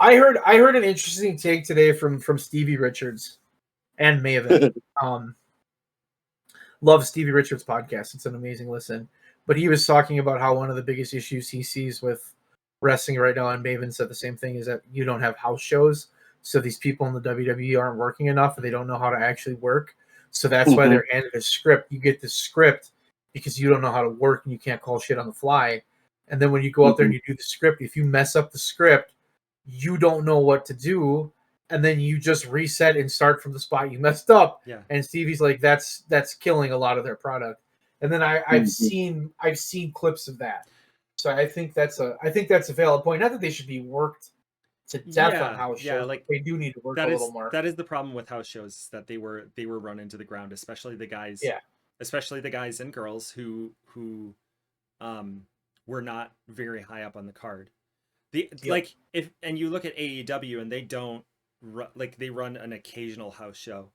I heard an interesting take today from Stevie Richards and Maven. Love Stevie Richards' podcast. It's an amazing listen. But he was talking about how one of the biggest issues he sees with wrestling right now, and Maven said the same thing, is that you don't have house shows. So these people in the WWE aren't working enough, and they don't know how to actually work. So that's why they're handed a script. You get the script because you don't know how to work and you can't call shit on the fly. And then when you go out there and you do the script, if you mess up the script, you don't know what to do. And then you just reset and start from the spot you messed up. Yeah. And Stevie's like, that's killing a lot of their product. And then I've seen clips of that. So I think that's a valid point. Not that they should be worked to death on house shows. Yeah, like they do need to work a little more. That is the problem with house shows, that they were run into the ground, especially the guys. Yeah. Especially the guys and girls who were not very high up on the card. Like if you look at AEW and they don't they run an occasional house show,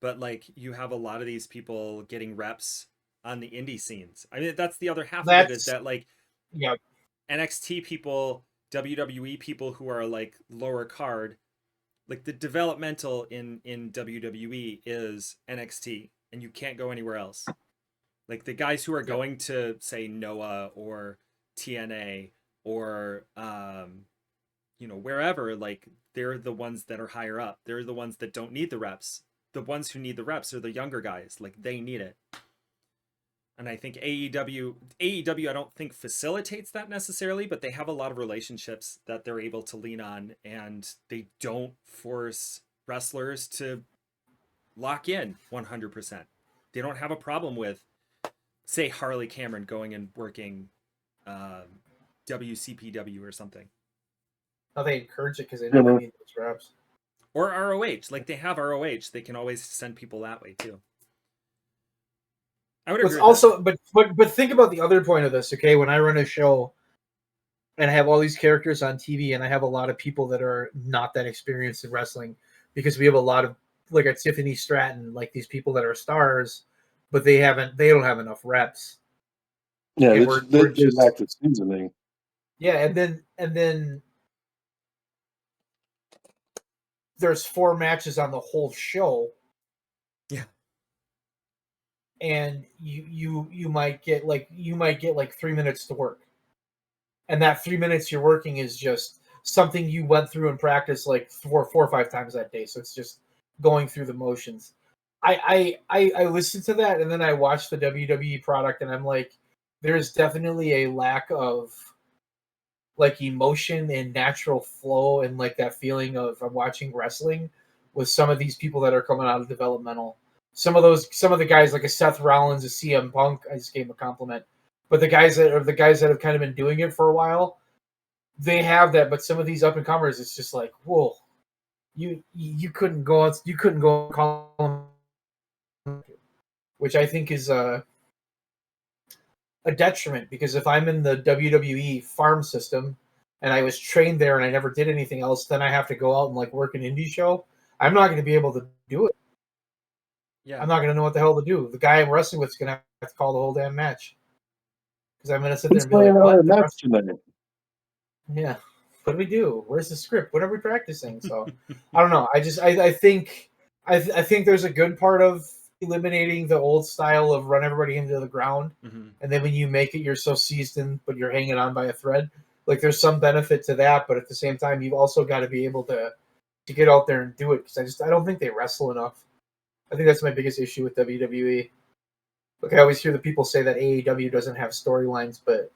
but like you have a lot of these people getting reps on the indie scenes. I mean, that's the other half of it, is that like NXT people, WWE people who are like lower card, like the developmental in WWE is NXT, and you can't go anywhere else. Like the guys who are going to say Noah or TNA or wherever, like they're the ones that are higher up. They're the ones that don't need the reps. The ones who need the reps are the younger guys. Like they need it. And I think AEW I don't think facilitates that necessarily, but they have a lot of relationships that they're able to lean on, and they don't force wrestlers to lock in 100%. They don't have a problem with say Harley Cameron going and working WCPW or something. Oh, they encourage it because they know they need those reps. Or ROH. Like they have ROH. They can always send people that way too. I would agree. But think about the other point of this, okay? When I run a show and I have all these characters on TV and I have a lot of people that are not that experienced in wrestling because we have a lot of like a Tiffany Stratton, like these people that are stars, but they don't have enough reps. Yeah, And they lack the seasoning. Yeah, and then there's 4 matches on the whole show. Yeah. And you might get like 3 minutes to work. And that 3 minutes you're working is just something you went through in practice like four or 5 times that day. So it's just going through the motions. I listened to that and then I watched the WWE product and I'm like, there's definitely a lack of like emotion and natural flow and like that feeling of watching wrestling with some of these people that are coming out of developmental. Some of the guys like a Seth Rollins, a CM Punk, I just gave him a compliment. But the guys that have kind of been doing it for a while, they have that. But some of these up and comers, it's just like, whoa, you couldn't go call them, which I think is a detriment because if I'm in the WWE farm system and I was trained there and I never did anything else, then I have to go out and like work an indie show. I'm not going to be able to do it. Yeah. I'm not going to know what the hell to do. The guy I'm wrestling with is going to have to call the whole damn match because I'm going to sit there and be like, "What?" Yeah. What do we do? Where's the script? What are we practicing? So I don't know. I think there's a good part of eliminating the old style of run everybody into the ground, and then when you make it, you're so seasoned, but you're hanging on by a thread. Like there's some benefit to that, but at the same time, you've also got to be able to get out there and do it because I don't think they wrestle enough. I think that's my biggest issue with WWE. Like I always hear the people say that AEW doesn't have storylines, but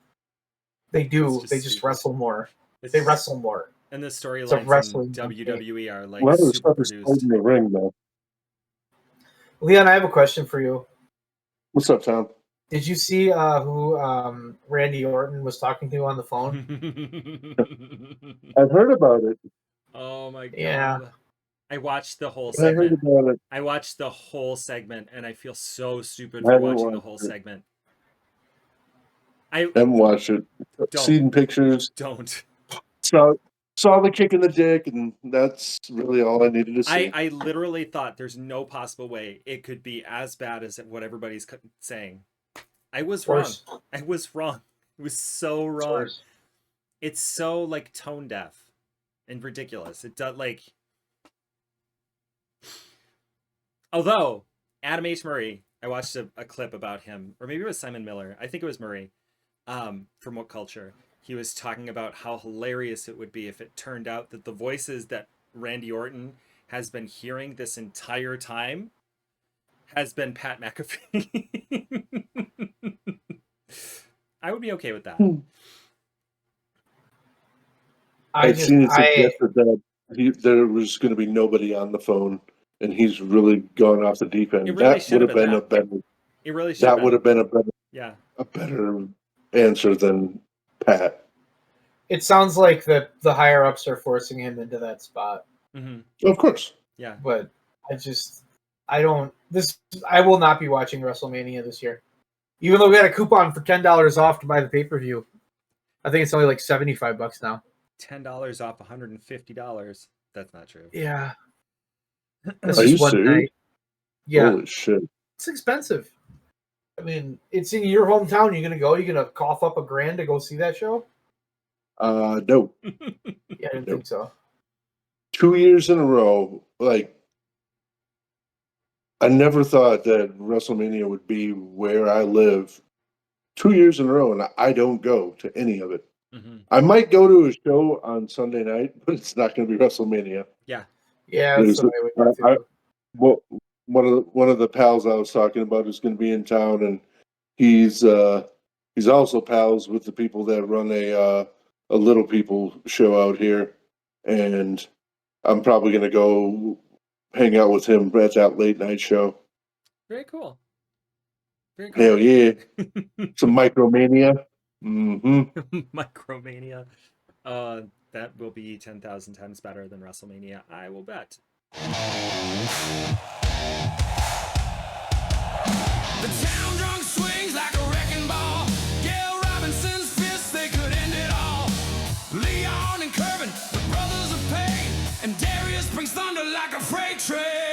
they do. They just wrestle more. They wrestle more. And the storylines in WWE are like super produced. In the ring, though. Leon, I have a question for you. What's up, Tom? Did you see who Randy Orton was talking to on the phone? I've heard about it. Oh my god. Yeah. I watched the whole I heard segment. about it. I watched the whole segment and I feel so stupid for watching the whole segment. I haven't watched it. Seen pictures. Don't. Saw the kick in the dick, and that's really all I needed to see. I literally thought there's no possible way it could be as bad as what everybody's saying. I was wrong. I was wrong. It was so wrong. It's so like tone deaf and ridiculous. It does like. Although Adam H. Murray, I watched a clip about him, or maybe it was Simon Miller. I think it was Murray, from What Culture. He was talking about how hilarious it would be if it turned out that the voices that Randy Orton has been hearing this entire time has been Pat McAfee. I would be okay with that. I've seen it suggested that there was going to be nobody on the phone, and he's really gone off the deep end. Really that would have been a better. It really should. That would have been a better answer than Pat. It sounds like the higher ups are forcing him into that spot. Mm-hmm. Of course. Yeah. But I will not be watching WrestleMania this year. Even though we got a coupon for $10 off to buy the pay-per-view. I think it's only like $75 now. $10 off $150. That's not true. Yeah. That's just one night. Yeah. Holy shit. It's expensive. I mean, it's in your hometown. You're gonna go. You're gonna cough up $1,000 to go see that show? No. Yeah, I didn't think so. 2 years in a row, like I never thought that WrestleMania would be where I live. 2 years in a row, and I don't go to any of it. Mm-hmm. I might go to a show on Sunday night, but it's not going to be WrestleMania. Yeah. Yeah, that's the way well, one of the pals I was talking about is going to be in town, and he's also pals with the people that run a Little People show out here, and I'm probably going to go hang out with him at that late night show. Very cool. Very cool. Hell yeah. Some Micromania. Mm-hmm. Micromania. That will be 10,000 times better than WrestleMania, I will bet. The town drunk swings like a wrecking ball. Gail Robinson's fists, they could end it all. Leon and Corbin, the brothers of pain. And Darius brings thunder like a freight train.